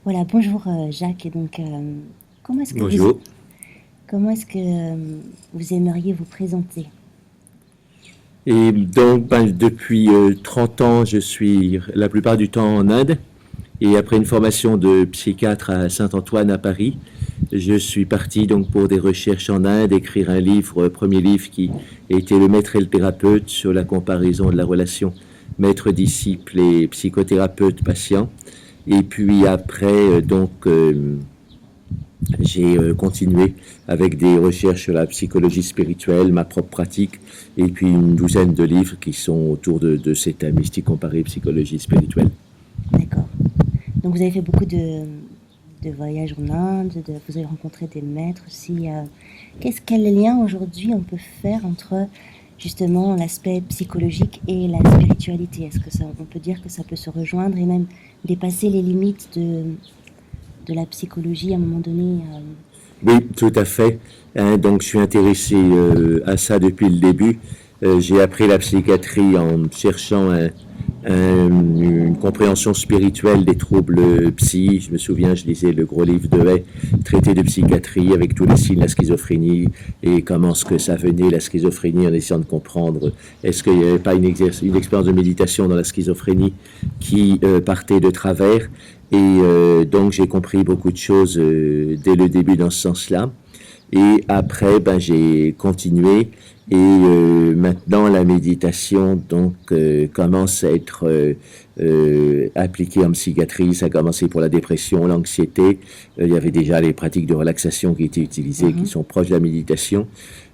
Voilà, bonjour Jacques. Et donc, comment est-ce que vous, Bonjour. comment est-ce que vous aimeriez vous présenter? Et donc, depuis 30 ans, je suis la plupart du temps en Inde. Et après une formation de psychiatre à Saint-Antoine à Paris, je suis parti donc pour des recherches en Inde, écrire un livre, premier livre qui était Le Maître et le Thérapeute sur la comparaison de la relation maître-disciple et psychothérapeute-patient. Et puis après, j'ai continué avec des recherches sur la psychologie spirituelle, ma propre pratique, et puis une douzaine de livres qui sont autour de ces thèmes mystique comparé psychologie spirituelle. D'accord. Donc, vous avez fait beaucoup de voyages en Inde, vous avez rencontré des maîtres aussi. Quel lien aujourd'hui on peut faire entre justement l'aspect psychologique et la spiritualité? Est-ce que on peut dire que ça peut se rejoindre et même dépasser les limites de la psychologie à un moment donné? Oui, tout à fait. Donc, je suis intéressé à ça depuis le début. J'ai appris la psychiatrie en cherchant une compréhension spirituelle des troubles psy. Je me souviens, je lisais le gros livre de Hay, traité de psychiatrie avec tous les signes de la schizophrénie et comment ce que ça venait, la schizophrénie, en essayant de comprendre est-ce qu'il n'y avait pas une expérience de méditation dans la schizophrénie qui partait de travers. Et donc j'ai compris beaucoup de choses dès le début dans ce sens-là. Et après, j'ai continué et maintenant la méditation commence à être appliquée en psychiatrie. Ça a commencé pour la dépression, l'anxiété. Il y avait déjà les pratiques de relaxation qui étaient utilisées, qui Mhm. sont proches de la méditation.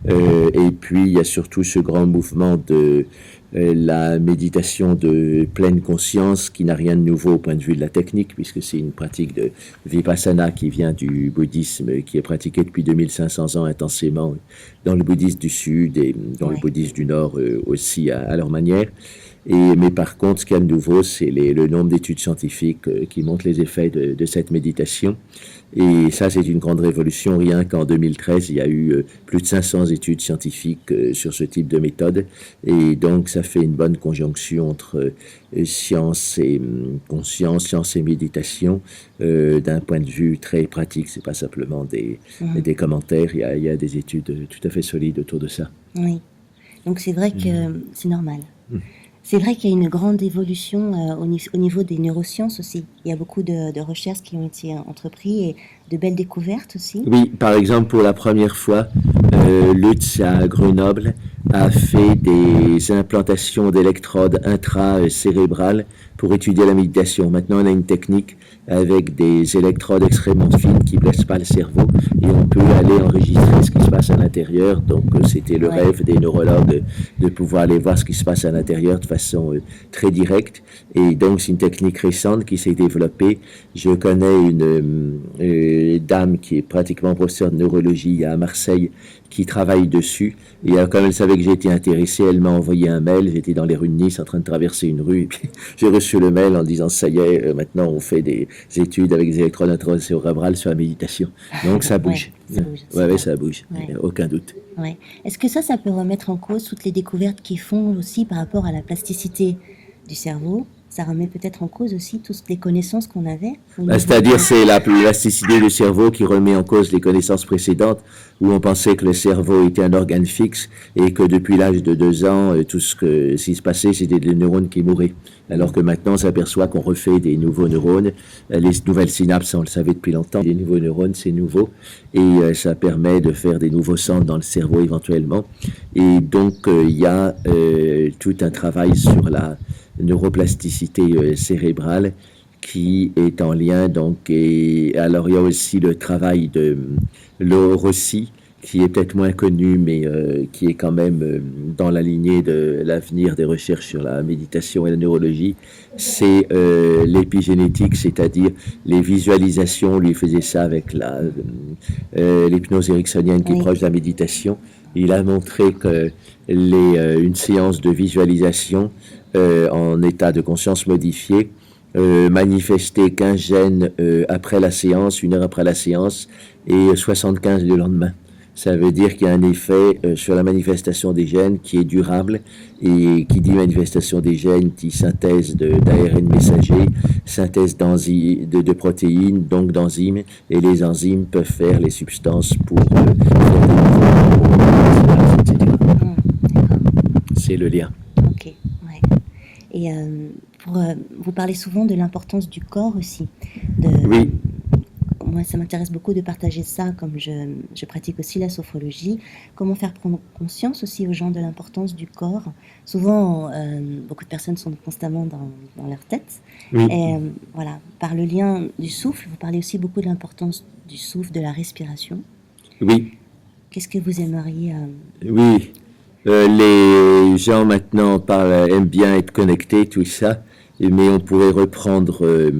Et puis il y a surtout ce grand mouvement de la méditation de pleine conscience qui n'a rien de nouveau au point de vue de la technique puisque c'est une pratique de vipassana qui vient du bouddhisme qui est pratiqué depuis 2500 ans intensément dans le bouddhisme du sud et dans le Ouais. bouddhisme du nord aussi à leur manière. Mais par contre, ce qu'il y a de nouveau, c'est le nombre d'études scientifiques qui montrent les effets de cette méditation. Et ça, c'est une grande révolution. Rien qu'en 2013, il y a eu plus de 500 études scientifiques sur ce type de méthode. Et donc, ça fait une bonne conjonction entre science et conscience, science et méditation, d'un point de vue très pratique. C'est pas simplement Mhm. des commentaires. Il y a des études tout à fait solides autour de ça. Oui. Donc c'est vrai que c'est normal. C'est vrai qu'il y a une grande évolution au niveau des neurosciences aussi. Il y a beaucoup de recherches qui ont été entreprises et de belles découvertes aussi. Oui, par exemple, pour la première fois, Lutz à Grenoble a fait des implantations d'électrodes intracérébrales pour étudier la méditation. Maintenant, on a une technique avec des électrodes extrêmement fines qui ne blessent pas le cerveau et on peut aller enregistrer ce qui se passe à l'intérieur. Donc, c'était le Ouais. rêve des neurologues de pouvoir aller voir ce qui se passe à l'intérieur de façon très directe. Et donc, c'est une technique récente qui s'est développée. Je connais une dame qui est pratiquement professeure de neurologie à Marseille qui travaille dessus. Et comme elle savait que j'étais intéressé, elle m'a envoyé un mail. J'étais dans les rues de Nice en train de traverser une rue. Et puis j'ai reçu le mail en disant ça y est, maintenant on fait des études avec des électrodes intracérébrales sur la méditation. Donc ça Ouais, bouge. ça bouge, Ouais, c'est ouais, vrai. ça bouge. Ouais, Aucun doute. ouais. Est-ce que ça peut remettre en cause toutes les découvertes qu'ils font aussi par rapport à la plasticité du cerveau? Ça remet peut-être en cause aussi toutes les connaissances qu'on avait au niveau C'est-à-dire, de... c'est la plasticité du cerveau qui remet en cause les connaissances précédentes, où on pensait que le cerveau était un organe fixe et que depuis l'âge de 2 ans, tout ce qui se passait, c'était des neurones qui mouraient. Alors que maintenant, on s'aperçoit qu'on refait des nouveaux neurones, les nouvelles synapses, on le savait depuis longtemps, les nouveaux neurones, c'est nouveau, et ça permet de faire des nouveaux centres dans le cerveau éventuellement. Et donc, il y a tout un travail sur la neuroplasticité cérébrale qui est en lien. Donc, et alors il y a aussi le travail de Laure Rossi, qui est peut-être moins connu, mais qui est quand même dans la lignée de l'avenir des recherches sur la méditation et la neurologie. C'est l'épigénétique, c'est-à-dire les visualisations. Lui faisait ça avec l'hypnose ericksonienne qui est Oui, proche de la méditation. Il a montré que une séance de visualisation en état de conscience modifié manifester 15 gènes après la séance, 1 heure après la séance, et 75 le lendemain. Ça veut dire qu'il y a un effet sur la manifestation des gènes qui est durable, et qui dit manifestation des gènes dit synthèse d'ARN messager, synthèse de protéines, donc d'enzymes, et les enzymes peuvent faire les substances pour faire des nouveaux, etc. D'accord. C'est le lien. Ok, ouais. Et vous parlez souvent de l'importance du corps aussi. Oui. Moi, ça m'intéresse beaucoup de partager ça, comme je pratique aussi la sophrologie. Comment faire prendre conscience aussi aux gens de l'importance du corps. Souvent, beaucoup de personnes sont constamment dans leur tête. Oui. Et voilà, par le lien du souffle, vous parlez aussi beaucoup de l'importance du souffle, de la respiration. Oui. Qu'est-ce que vous aimeriez Oui. Les gens maintenant aiment bien être connectés, tout ça, mais on pourrait reprendre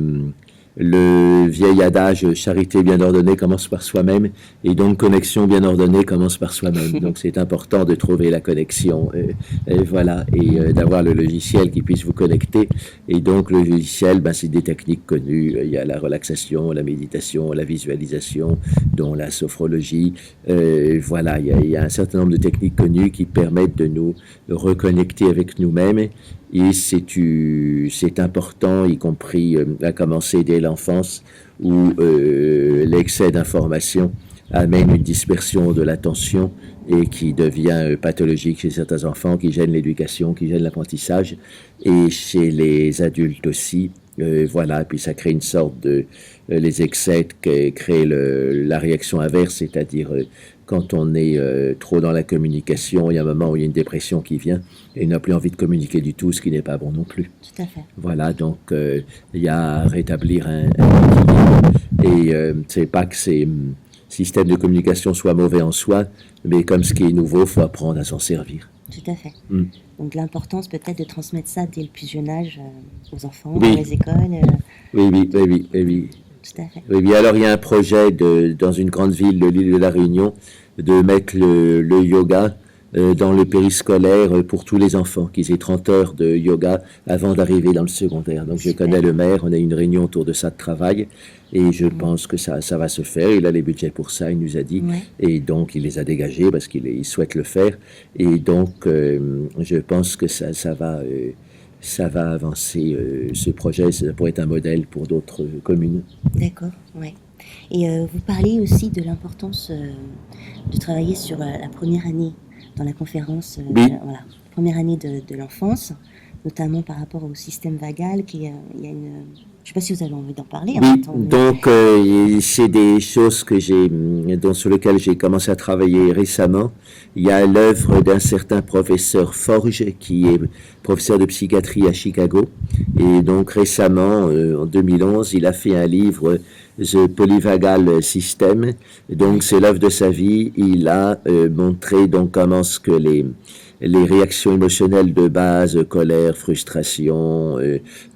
le vieil adage charité bien ordonnée commence par soi-même, et donc connexion bien ordonnée commence par soi-même. Donc c'est important de trouver la connexion, voilà, et d'avoir le logiciel qui puisse vous connecter. Et donc le logiciel, c'est des techniques connues. Il y a la relaxation, la méditation, la visualisation, dont la sophrologie. Voilà, il y a un certain nombre de techniques connues qui permettent de nous reconnecter avec nous-mêmes. Et c'est important, y compris à commencer dès l'enfance, où l'excès d'information amène une dispersion de l'attention et qui devient pathologique chez certains enfants, qui gêne l'éducation, qui gêne l'apprentissage, et chez les adultes aussi. Voilà, puis ça crée une sorte de... les excès créent la réaction inverse, c'est-à-dire quand on est trop dans la communication, il y a un moment où il y a une dépression qui vient et on n'a plus envie de communiquer du tout, ce qui n'est pas bon non plus. Tout à fait. Voilà, donc il y a à rétablir un équilibre. Et c'est pas que ces systèmes de communication soient mauvais en soi, mais comme ce qui est nouveau, il faut apprendre à s'en servir. Tout à fait. Mm. Donc l'importance peut-être de transmettre ça dès le plus jeune âge aux enfants, Oui. dans les écoles. Oui. Tout à fait. Oui, alors il y a un projet dans une grande ville de l'île de la Réunion de mettre le yoga dans le périscolaire pour tous les enfants, qu'ils aient 30 heures de yoga avant d'arriver dans le secondaire. Donc je Super. connais le maire, on a eu une réunion autour de ça de travail, et je pense que ça va se faire. Il a les budgets pour ça, il nous a dit, Ouais. et donc il les a dégagés parce qu'il souhaite le faire. Et donc je pense que ça va avancer, ce projet, ça pourrait être un modèle pour d'autres communes. D'accord, ouais. Et vous parlez aussi de l'importance de travailler sur la première année dans la conférence, Oui. voilà, première année de l'enfance, notamment par rapport au système vagal, il y a une... Je ne sais pas si vous avez envie d'en parler. En Oui, fait, mais... donc c'est des choses sur lesquelles j'ai commencé à travailler récemment. Il y a l'œuvre d'un certain professeur Forge, qui est professeur de psychiatrie à Chicago. Et donc récemment, en 2011, il a fait un livre, The Polyvagal System. Donc c'est l'œuvre de sa vie. Il a montré donc comment ce que les réactions émotionnelles de base, colère, frustration,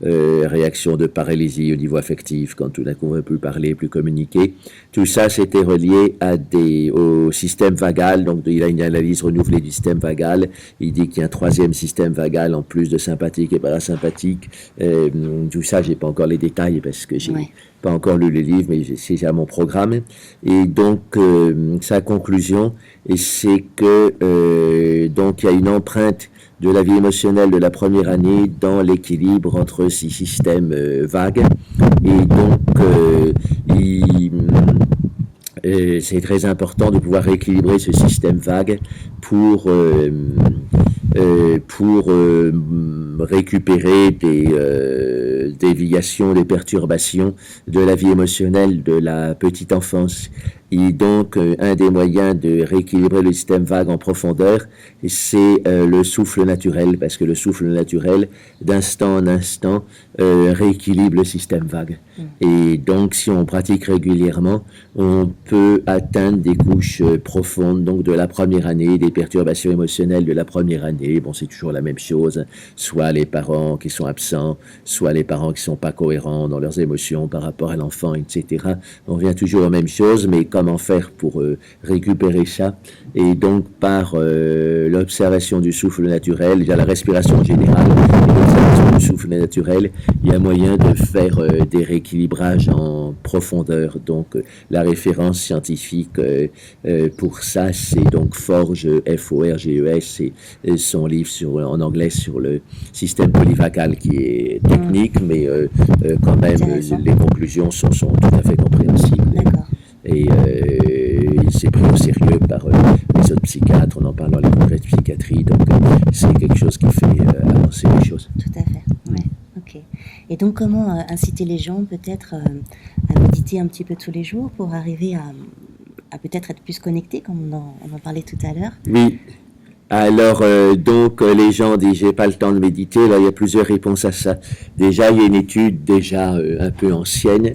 réaction de paralysie au niveau affectif, quand tout d'un coup on ne veut plus parler, plus communiquer, tout ça c'était relié au système vagal. Donc il a une analyse renouvelée du système vagal. Il dit qu'il y a un troisième système vagal en plus de sympathique et parasympathique. Tout ça, j'ai pas encore les détails parce que j'ai pas encore lu le livre, mais c'est à mon programme. Et donc sa conclusion, c'est que donc il y a une empreinte de la vie émotionnelle de la première année dans l'équilibre entre ces systèmes vagues. Et donc c'est très important de pouvoir rééquilibrer ce système vague pour récupérer des déviations, des perturbations de la vie émotionnelle de la petite enfance. Et donc, un des moyens de rééquilibrer le système vague en profondeur, c'est le souffle naturel, parce que le souffle naturel, d'instant en instant, rééquilibre le système vague. Et donc, si on pratique régulièrement, on peut atteindre des couches profondes, donc de la première année, des perturbations émotionnelles de la première année. Bon, c'est toujours la même chose, soit les parents qui sont absents, soit les parents parents qui sont pas cohérents dans leurs émotions par rapport à l'enfant, etc. On revient toujours aux mêmes choses, mais comment faire pour récupérer ça? Et donc, par l'observation du souffle naturel, il y a la respiration générale, et l'observation du souffle naturel, il y a moyen de faire des rééquilibrages en profondeur. Donc, la référence scientifique pour ça, c'est donc Forges, Forges, et son livre en anglais sur le système polyvagal qui est technique, mais quand même, les conclusions sont tout à fait compréhensibles. D'accord. Et c'est pris au sérieux par les autres psychiatres, on en parle dans les congrès de psychiatrie, donc c'est quelque chose qui fait avancer les choses. Tout à fait, ouais, ok. Et donc comment inciter les gens peut-être à méditer un petit peu tous les jours pour arriver à peut-être être plus connectés, comme on en parlait tout à l'heure? Oui. Alors, donc, les gens disent, j'ai pas le temps de méditer. Là, il y a plusieurs réponses à ça. Déjà, il y a une étude déjà un peu ancienne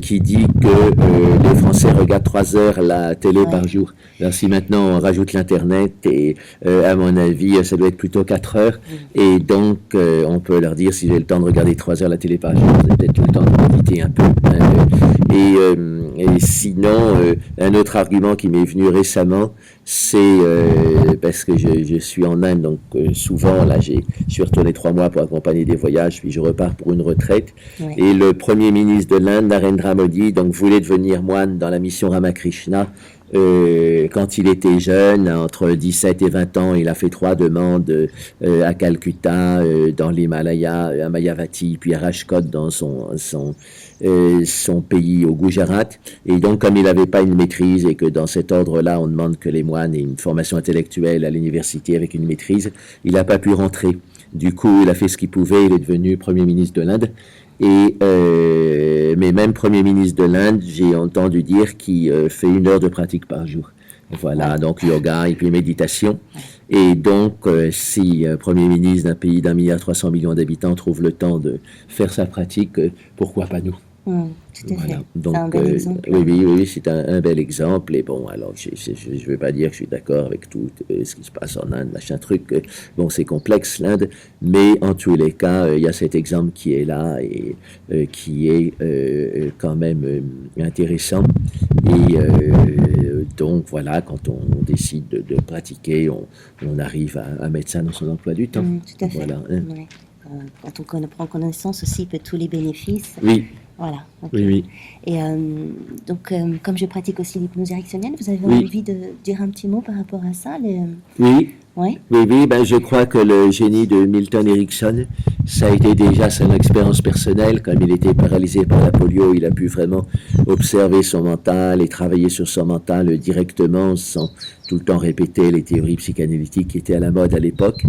qui dit que les Français regardent 3 heures la télé par jour. Alors, si maintenant on rajoute l'Internet, et à mon avis, ça doit être plutôt 4 heures. Et donc, on peut leur dire, si j'ai le temps de regarder 3 heures la télé par jour, vous avez peut-être le temps de méditer un peu. Et sinon, un autre argument qui m'est venu récemment, c'est parce que je suis en Inde, donc souvent, là, je suis retourné 3 mois pour accompagner des voyages, puis je repars pour une retraite. Ouais. Et le premier ministre de l'Inde, Narendra Modi, donc voulait devenir moine dans la mission Ramakrishna. Quand il était jeune, entre 17 et 20 ans, il a fait 3 demandes à Calcutta, dans l'Himalaya, à Mayavati, puis à Rajkot dans son pays au Gujarat. Et donc, comme il n'avait pas une maîtrise et que dans cet ordre-là, on demande que les moines aient une formation intellectuelle à l'université avec une maîtrise, il n'a pas pu rentrer. Du coup, il a fait ce qu'il pouvait, il est devenu Premier ministre de l'Inde. Mais même Premier ministre de l'Inde, j'ai entendu dire qu'il fait 1 heure de pratique par jour. Voilà, donc yoga et puis méditation. Et donc, si Premier ministre d'un pays d'1,3 milliard d'habitants trouve le temps de faire sa pratique, pourquoi pas nous? Tout à fait. Donc, c'est un bel exemple. Oui, c'est un bel exemple. Et bon, alors, je ne veux pas dire que je suis d'accord avec tout ce qui se passe en Inde, machin truc. Bon, c'est complexe, l'Inde. Mais en tous les cas, il y a cet exemple qui est là et qui est quand même intéressant. Et donc, voilà, quand on décide de pratiquer, on arrive à mettre ça dans son emploi du temps. Tout à fait. Voilà. Ouais. Quand on prend connaissance aussi de tous les bénéfices. Oui. Voilà. Okay. Oui. Et donc, comme je pratique aussi l'hypnose érectionnelle, vous avez envie de dire un petit mot par rapport à ça? Oui. Ouais. Oui, ben je crois que le génie de Milton Erickson, ça a été déjà son expérience personnelle. Comme il était paralysé par la polio, il a pu vraiment observer son mental et travailler sur son mental directement sans tout le temps répéter les théories psychanalytiques qui étaient à la mode à l'époque.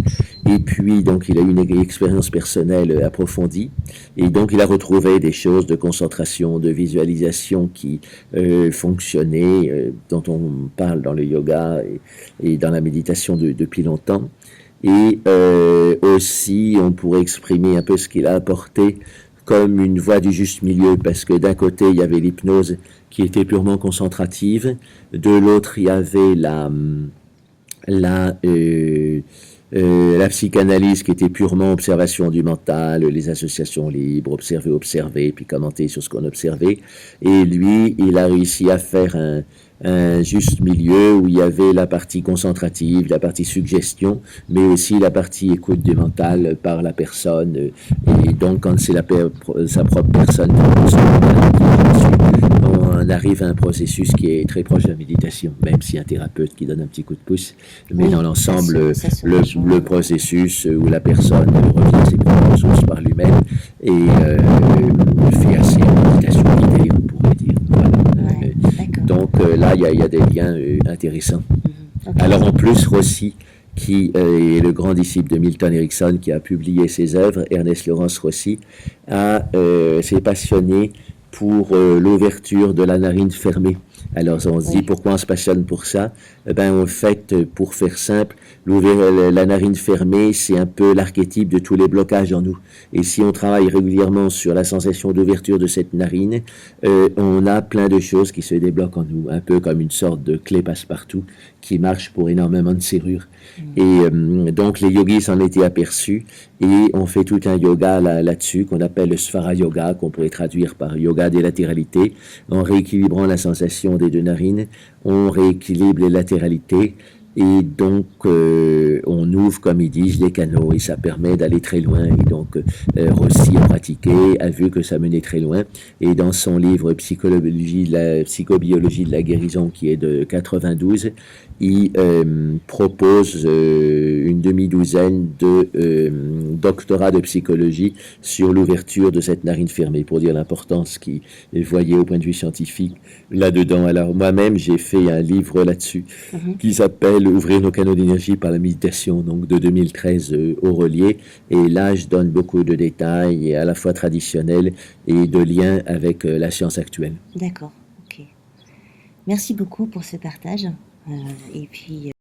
Et puis, donc, il a eu une expérience personnelle approfondie. Et donc, il a retrouvé des choses de concentration, de visualisation qui fonctionnaient, dont on parle dans le yoga et dans la méditation depuis longtemps. Et aussi, on pourrait exprimer un peu ce qu'il a apporté comme une voie du juste milieu, parce que d'un côté, il y avait l'hypnose qui était purement concentrative, de l'autre, il y avait la psychanalyse qui était purement observation du mental, les associations libres, observer, puis commenter sur ce qu'on observait. Et lui, il a réussi à faire un juste milieu où il y avait la partie concentrative, la partie suggestion, mais aussi la partie écoute du mental par la personne. Et donc, quand c'est sa propre personne, on arrive à un processus qui est très proche de la méditation, même si un thérapeute qui donne un petit coup de pouce. Mais dans l'ensemble, le processus où la personne revient à ses propres ressources par lui-même et fait assez de méditation guidée, on pourrait dire. Voilà. Donc là, il y a des liens intéressants. Okay. Alors en plus, Rossi, qui est le grand disciple de Milton Erickson, qui a publié ses œuvres, Ernest Lawrence Rossi, s'est passionné pour l'ouverture de la narine fermée. Alors on se dit Oui. pourquoi on se passionne pour ça? Eh ben en fait, pour faire simple, la narine fermée, c'est un peu l'archétype de tous les blocages en nous. Et si on travaille régulièrement sur la sensation d'ouverture de cette narine, on a plein de choses qui se débloquent en nous, un peu comme une sorte de clé passe-partout qui marche pour énormément de serrures. Et donc les yogis s'en étaient aperçus et on fait tout un yoga là-dessus qu'on appelle le Svara Yoga, qu'on pourrait traduire par yoga des latéralités. En rééquilibrant la sensation des deux narines, on rééquilibre les latéralités et donc on ouvre, comme ils disent, les canaux et ça permet d'aller très loin. Et donc Rossi a pratiqué, a vu que ça menait très loin. Et dans son livre psychologie, psychobiologie de la guérison, qui est de 92, il propose une demi-douzaine de doctorats de psychologie sur l'ouverture de cette narine fermée, pour dire l'importance qu'il voyait au point de vue scientifique là-dedans. Alors moi-même, j'ai fait un livre là-dessus qui s'appelle Ouvrir nos canaux d'énergie par la méditation, donc de 2013 au Relier. Et là, je donne beaucoup de détails, à la fois traditionnels et de liens avec la science actuelle. D'accord, ok. Merci beaucoup pour ce partage. Et puis